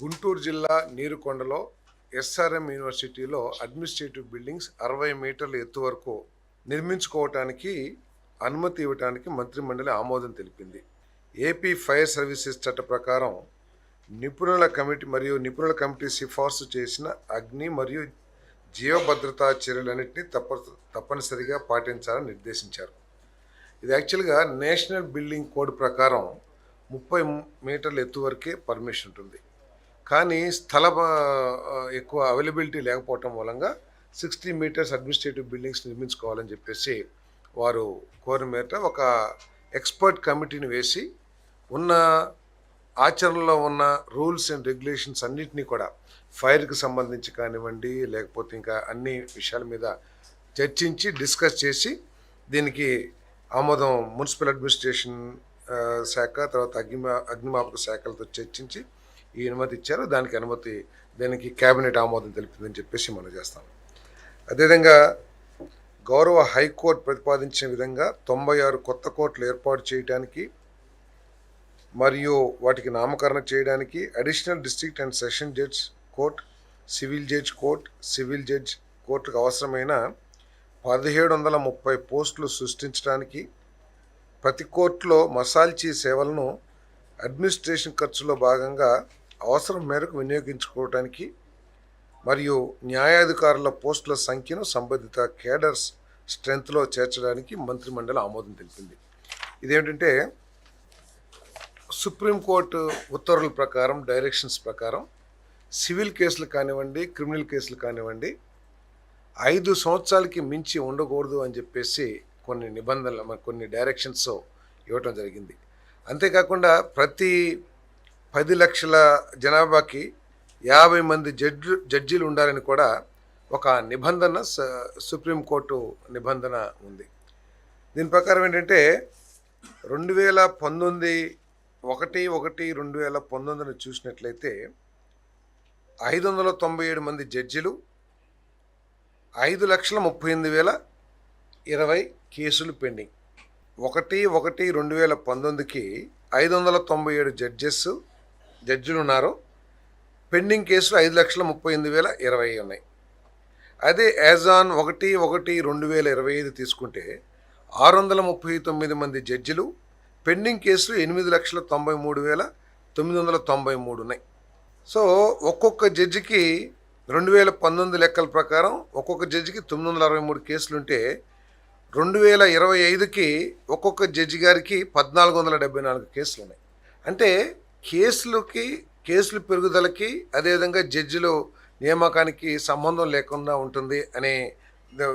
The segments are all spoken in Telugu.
గుంటూరు జిల్లా నీరుకొండలో ఎస్ఆర్ఎం యూనివర్సిటీలో అడ్మినిస్ట్రేటివ్ బిల్డింగ్స్ 60 మీటర్ల ఎత్తు వరకు నిర్మించుకోవటానికి అనుమతి ఇవ్వడానికి మంత్రిమండలి ఆమోదం తెలిపింది. ఏపీ ఫైర్ సర్వీసెస్ చట్ట ప్రకారం నిపుణుల కమిటీ సిఫార్సు చేసిన అగ్ని మరియు జీవ భద్రతా చర్యలన్నింటినీ తప్పనిసరిగా పాటించాలని నిర్దేశించారు. ఇది యాక్చువల్గా నేషనల్ బిల్డింగ్ కోడ్ ప్రకారం 30 మీటర్ల ఎత్తు వరకే పర్మిషన్ ఉంటుంది. కానీ ఎక్కువ అవైలబిలిటీ లేకపోవటం మూలంగా 60 మీటర్స్ అడ్మినిస్ట్రేటివ్ బిల్డింగ్స్ నిర్మించుకోవాలని చెప్పేసి వారు కోరిన మేర ఒక ఎక్స్పర్ట్ కమిటీని వేసి ఉన్న ఆచరణలో ఉన్న రూల్స్ అండ్ రెగ్యులేషన్స్ అన్నింటినీ కూడా ఫైర్కి సంబంధించి కానివ్వండి, లేకపోతే ఇంకా అన్ని విషయాల మీద చర్చించి డిస్కస్ చేసి దీనికి ఆమోదం మున్సిపల్ అడ్మినిస్ట్రేషన్ శాఖ, తర్వాత అగ్నిమాపక శాఖలతో చర్చించి ఈ అనుమతి ఇచ్చారు. దానికి కేబినెట్ ఆమోదం తెలిపిందని చెప్పేసి మనం చేస్తాం. అదేవిధంగా గౌరవ హైకోర్టు ప్రతిపాదించిన విధంగా 96 కొత్త కోర్టులు ఏర్పాటు చేయడానికి మరియు వాటికి నామకరణ చేయడానికి additional district and session judge court, civil judge court, civil judge కోర్టుకు అవసరమైన 1730 పోస్టులు సృష్టించడానికి, ప్రతి కోర్టులో మసాల్చీ సేవలను అడ్మినిస్ట్రేషన్ ఖర్చులో భాగంగా అవసరం మేరకు వినియోగించుకోవడానికి మరియు న్యాయాధికారుల పోస్టుల సంఖ్యను సంబంధిత కేడర్స్ స్ట్రెంత్లో చేర్చడానికి మంత్రిమండలి ఆమోదం తెలిపింది. ఇదేంటంటే సుప్రీంకోర్టు ఉత్తర్వుల ప్రకారం, డైరెక్షన్స్ ప్రకారం సివిల్ కేసులు కానివ్వండి, క్రిమినల్ కేసులు కానివ్వండి 5 సంవత్సరాలకి మించి ఉండకూడదు అని చెప్పేసి కొన్ని డైరెక్షన్స్ ఇవ్వటం జరిగింది. అంతేకాకుండా ప్రతి 10 లక్షల జనాభాకి 50 మంది జడ్జీలు ఉండాలని కూడా ఒక నిబంధన సుప్రీంకోర్టు నిబంధన ఉంది. దీని ప్రకారం ఏంటంటే 2019 చూసినట్లయితే 597 మంది జడ్జిలు, 5,38,020 కేసులు పెండింగ్. 1/1/2019కి 597 జడ్జిలు ఉన్నారు. పెండింగ్ కేసులు 5,38,020 ఉన్నాయి. అదే యాజ్ ఆన్ 1/1/2025 తీసుకుంటే 639 మంది జడ్జిలు, పెండింగ్ కేసులు 8,93,993 ఉన్నాయి. సో ఒక్కొక్క జడ్జికి 2019 లెక్కల ప్రకారం ఒక్కొక్క జడ్జికి 963 కేసులుంటే 2025కి ఒక్కొక్క జడ్జి గారికి 1,474 కేసులు ఉన్నాయి. అంటే కేసులు పెరుగుదలకి, అదేవిధంగా జడ్జిలు నియామకానికి సంబంధం లేకుండా ఉంటుంది అనే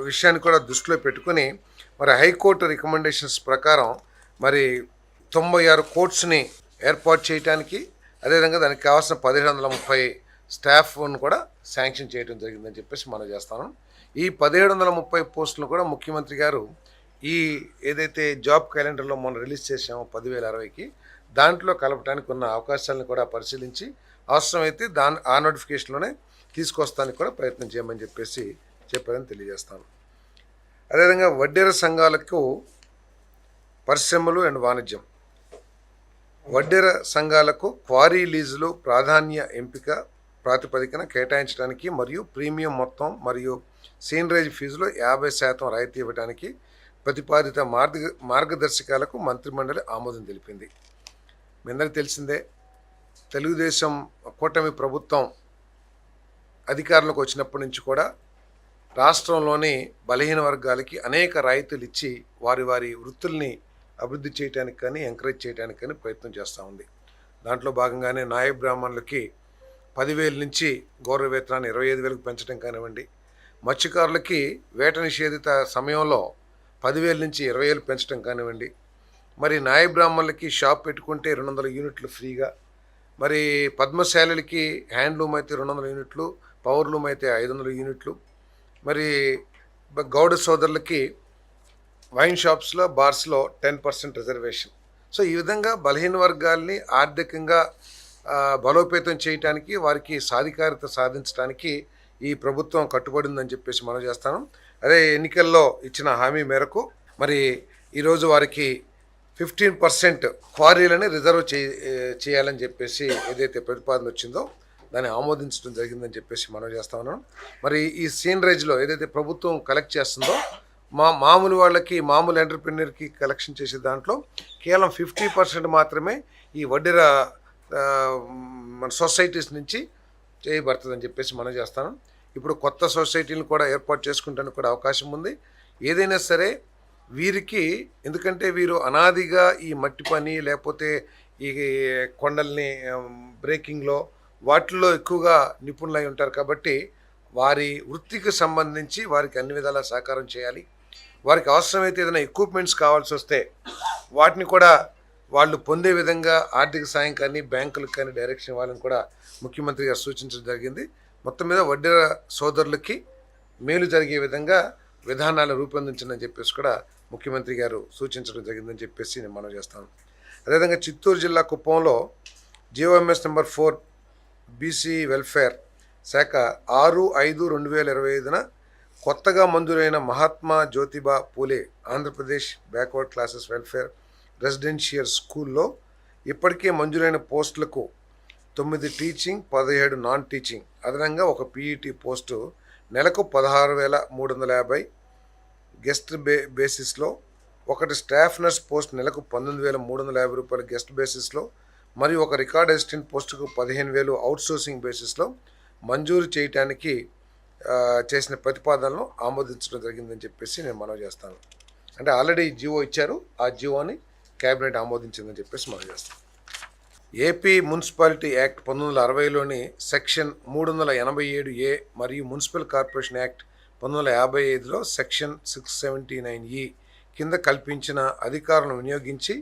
విషయాన్ని కూడా దృష్టిలో పెట్టుకుని మరి హైకోర్టు రికమెండేషన్స్ ప్రకారం మరి 96 కోర్ట్స్ని ఏర్పాటు చేయడానికి, అదేవిధంగా దానికి కావాల్సిన 1,730 స్టాఫ్ను కూడా శాంక్షన్ చేయడం జరిగిందని చెప్పేసి మనం చేస్తాను. ఈ 1,730 పోస్టులను కూడా ముఖ్యమంత్రి గారు ఏదైతే జాబ్ క్యాలెండర్లో మనం రిలీజ్ చేసామో 10,060కి దాంట్లో కలపడానికి ఉన్న అవకాశాలను కూడా పరిశీలించి అవసరమైతే ఆ నోటిఫికేషన్లోనే తీసుకొస్తానికి కూడా ప్రయత్నం చేయమని చెప్పేసి చెప్పారని తెలియజేస్తాను. అదేవిధంగా వడ్డేర సంఘాలకు పరిశ్రమలు అండ్ వాణిజ్యం, వడ్డేర సంఘాలకు క్వారీ లీజులు ప్రాధాన్య ఎంపిక ప్రాతిపదికన కేటాయించడానికి మరియు ప్రీమియం మొత్తం మరియు సీనరేజ్ ఫీజులో 50% రాయితీ ఇవ్వడానికి ప్రతిపాదిత మార్గదర్శకాలకు మంత్రిమండలి ఆమోదం తెలిపింది. మీ అందరికీ తెలిసిందే, తెలుగుదేశం కూటమి ప్రభుత్వం అధికారంలోకి వచ్చినప్పటి నుంచి కూడా రాష్ట్రంలోని బలహీన వర్గాలకి అనేక రాయితీలు ఇచ్చి వారి వృత్తుల్ని అభివృద్ధి చేయడానికి కానీ ఎంకరేజ్ చేయడానికి కానీ ప్రయత్నం చేస్తూ ఉంది. దాంట్లో భాగంగానే నాయ బ్రాహ్మణులకి 10,000 నుంచి గౌరవ వేతనాన్ని 25,000కు పెంచడం కానివ్వండి, మత్స్యకారులకి వేట నిషేధిత సమయంలో 10,000 నుంచి 20,000 పెంచడం కానివ్వండి, మరి నాయ బ్రాహ్మణులకి షాప్ పెట్టుకుంటే 200 యూనిట్లు ఫ్రీగా, మరి పద్మశాలులకి హ్యాండ్లూమ్ అయితే 200 యూనిట్లు, పవర్లూమ్ అయితే 500 యూనిట్లు, మరి గౌడ సోదరులకి వైన్ షాప్స్లో, బార్స్లో 10% రిజర్వేషన్. సో ఈ విధంగా బలహీన వర్గాల్ని ఆర్థికంగా బలోపేతం చేయడానికి, వారికి సాధికారత సాధించడానికి ఈ ప్రభుత్వం కట్టుబడిందని చెప్పేసి మనం చేస్తాను. అదే ఎన్నికల్లో ఇచ్చిన హామీ మేరకు మరి ఈరోజు వారికి 15% క్వారీలని రిజర్వ్ చేయాలని చెప్పేసి ఏదైతే ప్రతిపాదన వచ్చిందో దాన్ని ఆమోదించడం జరిగిందని చెప్పేసి మనం చేస్తా ఉన్నాం. మరి ఈ సీనరేజ్లో ఏదైతే ప్రభుత్వం కలెక్ట్ చేస్తుందో మామూలు వాళ్ళకి, మామూలు ఎంటర్‌ప్రెన్యూర్‌కి కలెక్షన్ చేసే దాంట్లో కేవలం 50% మాత్రమే ఈ వడ్డెర మన సొసైటీస్ నుంచి చేయబడుతుందని చెప్పేసి మనం చేస్తాను. ఇప్పుడు కొత్త సొసైటీలను కూడా ఏర్పాటు చేసుకుంటానికి కూడా అవకాశం ఉంది. ఏదైనా సరే వీరికి, ఎందుకంటే వీరు అనాదిగా ఈ మట్టి పని లేకపోతే ఈ కొండల్ని బ్రేకింగ్‌లో వాటిల్లో ఎక్కువగా నిపుణులై ఉంటారు కాబట్టి వారి వృత్తికి సంబంధించి వారికి అన్ని విధాలా సహకారం చేయాలి. వారికి అవసరమైతే ఏదైనా ఎక్విప్మెంట్స్ కావాల్సి వస్తే వాటిని కూడా వాళ్ళు పొందే విధంగా ఆర్థిక సాయం కానీ, బ్యాంకులకు కానీ డైరెక్షన్ ఇవ్వాలని కూడా ముఖ్యమంత్రి గారు సూచించడం జరిగింది. మొత్తం మీద వడ్డెర సోదరులకి మేలు జరిగే విధంగా విధానాలు రూపొందించని చెప్పేసి కూడా ముఖ్యమంత్రి గారు సూచించడం జరిగిందని చెప్పేసి నేను మనవి చేస్తాను. అదేవిధంగా చిత్తూరు జిల్లా కుప్పంలో జిఓఎంఎస్ నెంబర్ 4 బీసీ వెల్ఫేర్ శాఖ 6/5/2025న కొత్తగా మంజూరైన Mahatma Jyotiba Phule Andhra Pradesh backward classes welfare residential స్కూల్లో ఇప్పటికే మంజూరైన పోస్టులకు 9 టీచింగ్, 17 నాన్ టీచింగ్, అదనంగా ఒక పీఈటీ పోస్టు నెలకు 16,350 గెస్ట్ బేసిస్లో, ఒకటి స్టాఫ్ నర్స్ పోస్ట్ నెలకు 19,350 రూపాయలు గెస్ట్ బేసిస్లో, మరియు ఒక రికార్డ్ అసిస్టెంట్ పోస్టుకు 15,000 అవుట్సోర్సింగ్ బేసిస్లో మంజూరు చేయడానికి చేసిన ప్రతిపాదనలను ఆమోదించడం జరిగిందని చెప్పేసి నేను మనవి చేస్తాను. అంటే ఆల్రెడీ జీవో ఇచ్చారు, ఆ జీవోని క్యాబినెట్ ఆమోదించిందని చెప్పేసి మనవి చేస్తాను. ఏపీ మున్సిపాలిటీ యాక్ట్ 1960లోని సెక్షన్ 387A మరియు మున్సిపల్ కార్పొరేషన్ యాక్ట్ 1955లో సెక్షన్ 679E కింద కల్పించిన అధికారులను వినియోగించి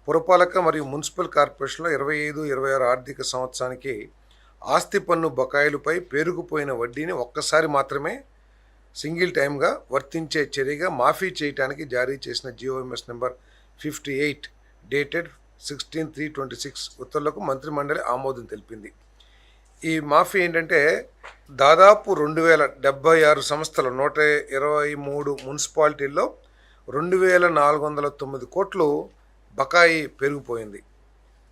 పురపాలక మరియు మున్సిపల్ కార్పొరేషన్లో 25-26 ఆర్థిక సంవత్సరానికి ఆస్తి పన్ను బకాయిలపై పేరుకుపోయిన వడ్డీని ఒక్కసారి మాత్రమే సింగిల్ టైమ్గా వర్తించే చర్యగా మాఫీ చేయడానికి జారీ చేసిన జిఓఎంఎస్ నెంబర్ 58 డేటెడ్ 16/3/26 ఉత్తర్వులకు మంత్రిమండలి ఆమోదం తెలిపింది. ఈ మాఫీ ఏంటంటే దాదాపు 2,076 సంస్థలు 123 మున్సిపాలిటీల్లో 2,409 కోట్లు బకాయి పెరిగిపోయింది.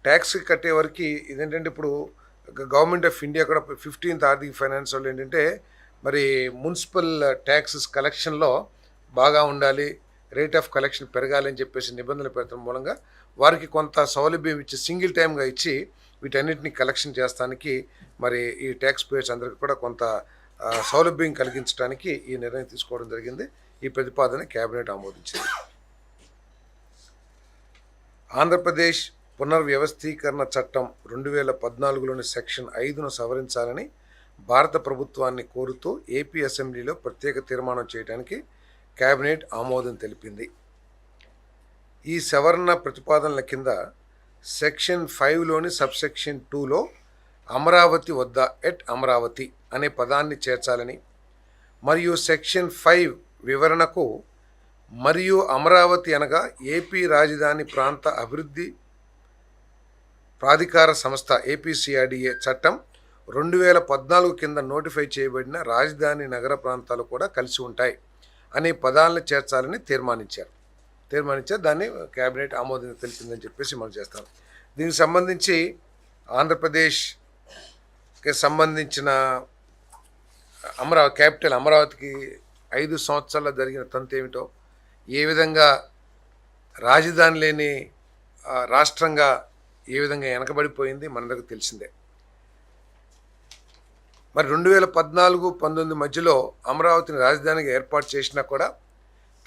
ట్యాక్స్ కట్టే వరకు ఇదేంటంటే ఇప్పుడు గవర్నమెంట్ ఆఫ్ ఇండియా కూడా 15th ఆర్థిక ఫైనాన్స్ వాళ్ళు ఏంటంటే మరి మున్సిపల్ ట్యాక్సెస్ కలెక్షన్లో బాగా ఉండాలి, రేట్ ఆఫ్ కలెక్షన్ పెరగాలి అని చెప్పేసి నిబంధనలు పెట్టడం మూలంగా వారికి కొంత సౌలభ్యం ఇచ్చి సింగిల్ టైమ్గా ఇచ్చి వీటన్నిటిని కలెక్షన్ చేస్తానికి మరి ఈ ట్యాక్స్ పేయర్స్ అందరికీ కూడా కొంత సౌలభ్యం కలిగించడానికి ఈ నిర్ణయం తీసుకోవడం జరిగింది. ఈ ప్రతిపాదన కేబినెట్ ఆమోదించింది. ఆంధ్రప్రదేశ్ పునర్వ్యవస్థీకరణ చట్టం 2014లోని సెక్షన్ 5ను సవరించాలని భారత ప్రభుత్వాన్ని కోరుతూ ఏపీ అసెంబ్లీలో ప్రత్యేక తీర్మానం చేయడానికి కేబినెట్ ఆమోదం తెలిపింది. ఈ సవరణ ప్రతిపాదనల కింద సెక్షన్ 5లోని సబ్సెక్షన్ 2లో అమరావతి వద్ద ఎట్ అమరావతి అనే పదాన్ని చేర్చాలని, మరియు సెక్షన్ 5 వివరణకు మరియు అమరావతి అనగా ఏపీ రాజధాని ప్రాంత అభివృద్ధి ప్రాధికార సంస్థ ఏపీసీఆర్డీఏ చట్టం 2014 కింద నోటిఫై చేయబడిన రాజధాని నగర ప్రాంతాలు కూడా కలిసి ఉంటాయి అనే పదాలను చేర్చాలని తీర్మానించారు. దాన్ని కేబినెట్ ఆమోదం తెలిపిందని చెప్పేసి మనం చేస్తాం. దీనికి సంబంధించి ఆంధ్రప్రదేశ్కి సంబంధించిన క్యాపిటల్ అమరావతికి 5 సంవత్సరాల్లో జరిగిన తంతు ఏమిటో, ఏ విధంగా రాజధాని లేని రాష్ట్రంగా ఏ విధంగా వెనకబడిపోయింది మనందరికీ తెలిసిందే. మరి 2014-19 మధ్యలో అమరావతిని రాజధానిగా ఏర్పాటు చేసినా కూడా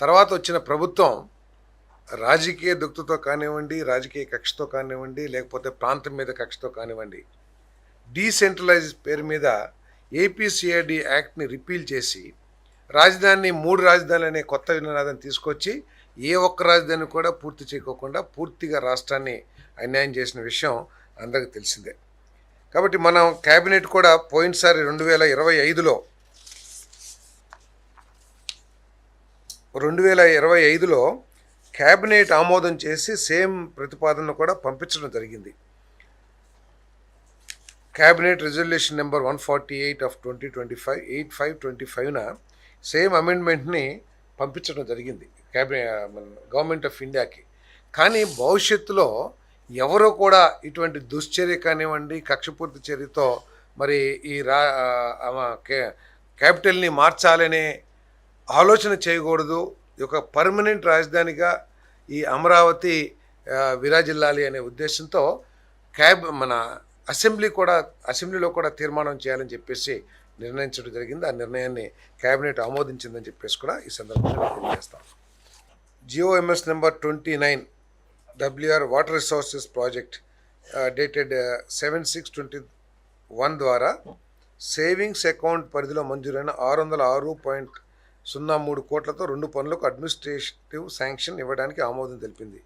తర్వాత వచ్చిన ప్రభుత్వం రాజకీయ దుక్తతో కానివ్వండి, రాజకీయ కక్షతో కానివ్వండి, లేకపోతే ప్రాంతం మీద కక్షతో కానివ్వండి, డీసెంట్రలైజ్ పేరు మీద ఏపీసీఆర్డీ యాక్ట్ని రిపీల్ చేసి రాజధానిని 3 రాజధానులు అనే కొత్త నినాదాన్ని తీసుకొచ్చి ఏ ఒక్క రాజధాని కూడా పూర్తి చేయకోకుండా పూర్తిగా రాష్ట్రాన్ని అన్యాయం చేసిన విషయం అందరికీ తెలిసిందే. కాబట్టి మనం క్యాబినెట్ కూడా పోయినసారి 2025లో క్యాబినెట్ ఆమోదం చేసి సేమ్ ప్రతిపాదనను కూడా పంపించడం జరిగింది. క్యాబినెట్ రిజల్యూషన్ నెంబర్ 148 ఆఫ్ 2025 8525న సేమ్ అమెండ్మెంట్ని పంపించడం జరిగింది గవర్నమెంట్ ఆఫ్ ఇండియాకి. కానీ భవిష్యత్తులో ఎవరో కూడా ఇటువంటి దుశ్చర్య కానివ్వండి, కక్షపూర్తి చర్యతో మరి ఈ క్యాపిటల్ని మార్చాలనే ఆలోచన చేయకూడదు. ఈ యొక్క పర్మనెంట్ రాజధానిగా ఈ అమరావతి విరాజిల్లాలి అనే ఉద్దేశంతో మన అసెంబ్లీలో కూడా తీర్మానం చేయాలని చెప్పేసి నిర్ణయించడం జరిగింది. ఆ నిర్ణయాన్ని క్యాబినెట్ ఆమోదించిందని చెప్పేసి కూడా ఈ సందర్భంగా తెలియజేస్తాం. GOMS number 29 WR water resources project dated 7/6/21 ద్వారా సేవింగ్స్ అకౌంట్ పరిధిలో మంజూరైన 606.03 కోట్లతో 2 పనులకు అడ్మినిస్ట్రేటివ్ శాంక్షన్ ఇవ్వడానికి ఆమోదం తెలిపింది.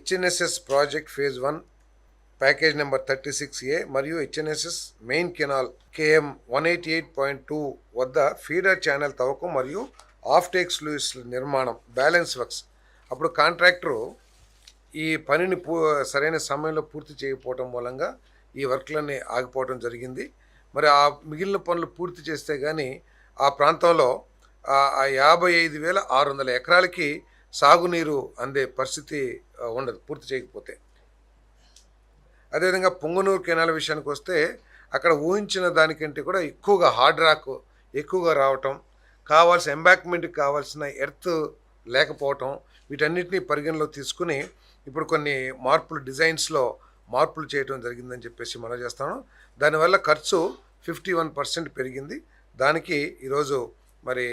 HNSS project phase 1 package number 36A మరియు HNSS మెయిన్ కెనాల్ KM 188.2 వద్ద ఫీడర్ ఛానల్ తవ్వకం మరియు ఆఫ్ టేక్ స్లూయిస్ నిర్మాణం బ్యాలెన్స్ వర్క్స్. అప్పుడు కాంట్రాక్టరు ఈ పనిని సరైన సమయంలో పూర్తి చేయకపోవటం మూలంగా ఈ వర్క్లన్నీ ఆగిపోవడం జరిగింది. మరి ఆ మిగిలిన పనులు పూర్తి చేస్తే కానీ ఆ ప్రాంతంలో 55,600 ఎకరాలకి సాగునీరు అందే పరిస్థితి ఉండదు పూర్తి చేయకపోతే. అదేవిధంగా పొంగనూరు కెనాల్ విషయానికి వస్తే అక్కడ ఊహించిన దానికంటే కూడా ఎక్కువగా హార్డ్ రాక్ ఎక్కువగా రావటం, కావాల్సిన ఎంబాక్మెంట్కి కావాల్సిన ఎర్త్ లేకపోవటం, వీటన్నిటిని పరిగణలో తీసుకుని ఇప్పుడు కొన్ని డిజైన్స్లో మార్పులు చేయడం జరిగిందని చెప్పేసి మనం చేస్తాను. దానివల్ల ఖర్చు 51% పెరిగింది. దానికి ఈరోజు మరి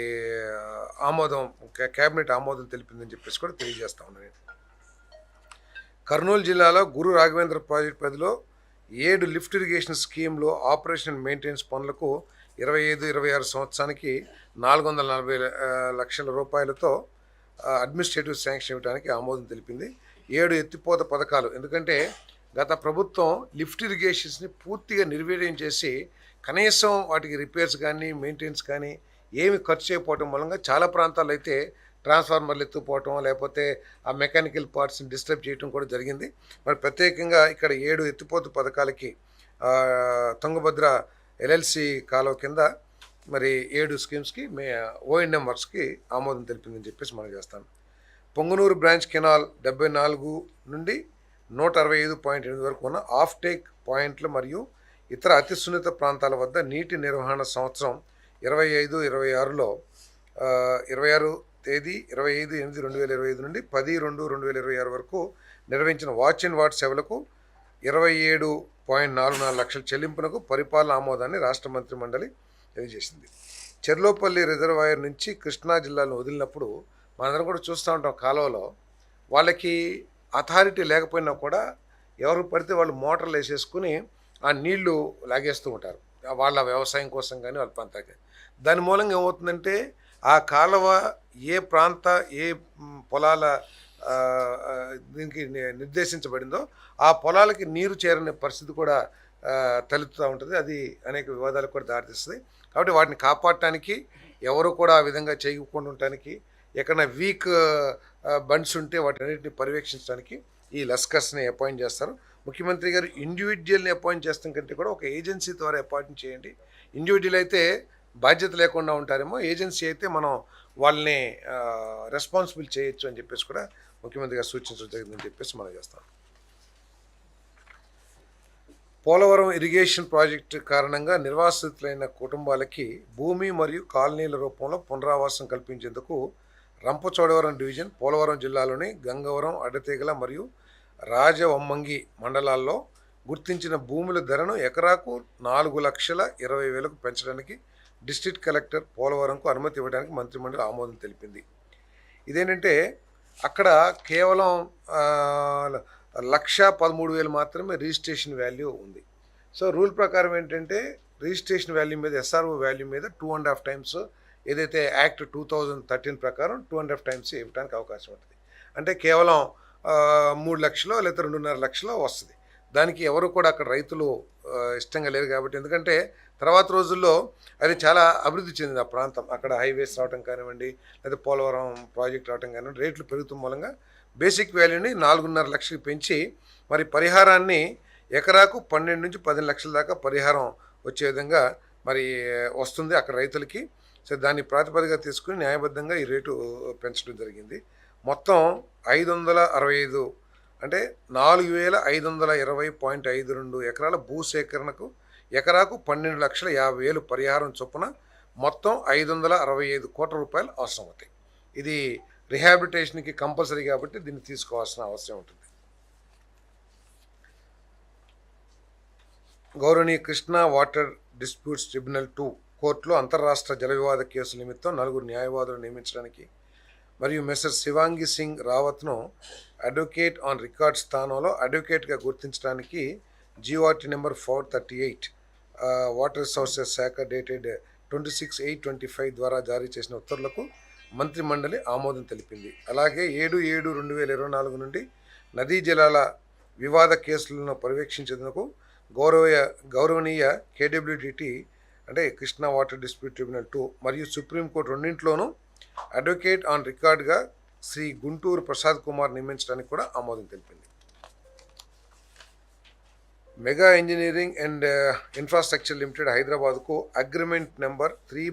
క్యాబినెట్ ఆమోదం తెలిపిందని చెప్పేసి కూడా తెలియజేస్తా ఉన్నాను. కర్నూలు జిల్లాలో గురు రాఘవేంద్ర ప్రాజెక్ట్ పరిధిలో 7 లిఫ్ట్ ఇరిగేషన్ స్కీమ్లో ఆపరేషన్ అండ్ మెయింటెనెన్స్ పనులకు 25-26 సంవత్సరానికి 440 లక్షల రూపాయలతో అడ్మినిస్ట్రేటివ్ శాంక్షన్ ఇవ్వడానికి ఆమోదం తెలిపింది. 7 ఎత్తిపోత పథకాలు, ఎందుకంటే గత ప్రభుత్వం లిఫ్ట్ ఇరిగేషన్స్ని పూర్తిగా నిర్వీర్యం చేసి కనీసం వాటికి రిపేర్స్ కానీ మెయింటెనెన్స్ కానీ ఏమి ఖర్చు చేయకపోవటం మూలంగా చాలా ప్రాంతాల్లో అయితే ట్రాన్స్ఫార్మర్లు ఎత్తుపోవటం లేకపోతే ఆ మెకానికల్ పార్ట్స్ని డిస్టర్బ్ చేయడం కూడా జరిగింది. మరి ప్రత్యేకంగా ఇక్కడ 7 ఎత్తిపోత పథకాలకి తుంగభద్ర LLC కాలువ కింద మరి 7 స్కీమ్స్కి O&M వర్క్స్కి ఆమోదం తెలిపిందని చెప్పేసి మనం చేస్తాం. పొంగనూరు బ్రాంచ్ కెనాల్ 74 నుండి 165.8 వరకు ఉన్న ఆఫ్ టేక్ పాయింట్లు మరియు ఇతర అతి సున్నిత ప్రాంతాల వద్ద నీటి నిర్వహణ సంవత్సరం 25-26లో 26 తేదీ 25/8/2025 నుండి 10/2/2026 వరకు నిర్వహించిన వాచ్ అండ్ వార్డ్ సేవలకు 27.44 లక్షల చెల్లింపునకు పరిపాలన ఆమోదాన్ని రాష్ట్ర మంత్రి మండలి తెలియజేసింది. చెర్లోపల్లి రిజర్వాయర్ నుంచి కృష్ణా జిల్లాను వదిలినప్పుడు మనందరం కూడా చూస్తూ ఉంటాం, కాలువలో వాళ్ళకి అథారిటీ లేకపోయినా కూడా ఎవరు పడితే వాళ్ళు మోటార్లు వేసేసుకుని ఆ నీళ్లు లాగేస్తూ ఉంటారు వాళ్ళ వ్యవసాయం కోసం కానీ వాళ్ళ ప్రాంతానికి. దాని మూలంగా ఏమవుతుందంటే ఆ కాలువ ఏ పొలాల దీనికి నిర్దేశించబడిందో ఆ పొలాలకి నీరు చేరని పరిస్థితి కూడా తలెత్తుతూ ఉంటుంది. అది అనేక వివాదాలకు కూడా దారితీస్తుంది. కాబట్టి వాటిని కాపాడటానికి ఎవరు కూడా ఆ విధంగా చేయకుండా ఉండటానికి, ఎక్కడైనా వీక్ బండ్స్ ఉంటే వాటిన్నిటిని పర్యవేక్షించడానికి ఈ లస్కర్స్ని అపాయింట్ చేస్తారు. ముఖ్యమంత్రి గారు ఇండివిజువల్ని అపాయింట్ చేస్తాం కంటే కూడా ఒక ఏజెన్సీ ద్వారా అపాయింట్ చేయండి. ఇండివిజువల్ అయితే బాధ్యత లేకుండా ఉంటారేమో, ఏజెన్సీ అయితే మనం వాళ్ళని రెస్పాన్సిబుల్ చేయొచ్చు అని చెప్పేసి కూడా ముఖ్యమంత్రి గారు సూచించడం జరిగిందని చెప్పేసి మనం చేస్తాం. పోలవరం ఇరిగేషన్ ప్రాజెక్టు కారణంగా నిర్వాసితులైన కుటుంబాలకి భూమి మరియు కాలనీల రూపంలో పునరావాసం కల్పించేందుకు రంపచోడవరం డివిజన్ పోలవరం జిల్లాలోని గంగవరం, అడ్డతీగల మరియు రాజవమ్మంగి మండలాల్లో గుర్తించిన భూముల ధరను ఎకరాకు 4,20,000 పెంచడానికి డిస్ట్రిక్ట్ కలెక్టర్ పోలవరంకు అనుమతి ఇవ్వడానికి మంత్రిమండలి ఆమోదం తెలిపింది. ఇదేంటంటే అక్కడ కేవలం 1,13,000 మాత్రమే రిజిస్ట్రేషన్ వాల్యూ ఉంది. సో రూల్ ప్రకారం ఏంటంటే రిజిస్ట్రేషన్ వాల్యూ మీద SRO వాల్యూ మీద 2.5 టైమ్స్ ఏదైతే యాక్ట్ 2013 ప్రకారం 2.5 టైమ్స్ ఇవ్వడానికి అవకాశం ఉంటుంది. అంటే కేవలం 3 లక్షలు లేదా 2.5 లక్షలు వస్తుంది. దానికి ఎవరు కూడా అక్కడ రైతులు ఇష్టంగా లేరు కాబట్టి, ఎందుకంటే తర్వాత రోజుల్లో అది చాలా అభివృద్ధి చెందింది ఆ ప్రాంతం. అక్కడ హైవేస్ రావటం కానివ్వండి, లేదా పోలవరం ప్రాజెక్ట్ రావటం కానివ్వండి, రేట్లు పెరుగుతున్న మూలంగా బేసిక్ వాల్యూని 4.5 లక్షలు పెంచి మరి పరిహారాన్ని ఎకరాకు 12 నుంచి 15 లక్షల దాకా పరిహారం వచ్చే విధంగా మరి వస్తుంది అక్కడ రైతులకి. సో దాన్ని ప్రాతిపదికగా తీసుకుని న్యాయబద్ధంగా ఈ రేటు పెంచడం జరిగింది. మొత్తం 565 అంటే 4,520.52 ఎకరాల భూసేకరణకు ఎకరాకు 12,50,000 పరిహారం చొప్పున మొత్తం 565 కోట్ల రూపాయలు అవసరం అవుతాయి. ఇది రిహాబిలిటేషన్కి కంపల్సరీ కాబట్టి దీన్ని తీసుకోవాల్సిన అవసరం ఉంటుంది. గౌరవనీయ కృష్ణా వాటర్ డిస్ప్యూట్స్ ట్రిబ్యునల్ 2 కోర్టులో అంతర్రాష్ట్ర జల వివాద కేసు నిమిత్తం 4 న్యాయవాదులు నియమించడానికి మరియు మిస్టర్ శివాంగి సింగ్ రావత్ను అడ్వకేట్ ఆన్ రికార్డ్ స్థానంలో అడ్వకేట్గా గుర్తించడానికి జీఓఆర్టీ నెంబర్ 438 వాటర్ రిసోర్సెస్ శాఖ డేటెడ్ 26/8/25 ద్వారా జారీ చేసిన ఉత్తర్వులకు మంత్రి మండలి ఆమోదం తెలిపింది. అలాగే 7/7/2024 నుండి నదీ జలాల వివాద కేసులను పర్యవేక్షించేందుకు గౌరవనీయ కేడబ్ల్యూడిటి అంటే కృష్ణా వాటర్ డిస్ప్యూట్ ట్రిబ్యునల్ 2 మరియు సుప్రీంకోర్టు రెండింటిలోనూ అడ్వకేట్ ఆన్ రికార్డ్గా శ్రీ గుంటూరు ప్రసాద్ కుమార్ నియమించడానికి కూడా ఆమోదం తెలిపింది. Mega engineering and infrastructure limited హైదరాబాద్కు అగ్రిమెంట్ నెంబర్ 3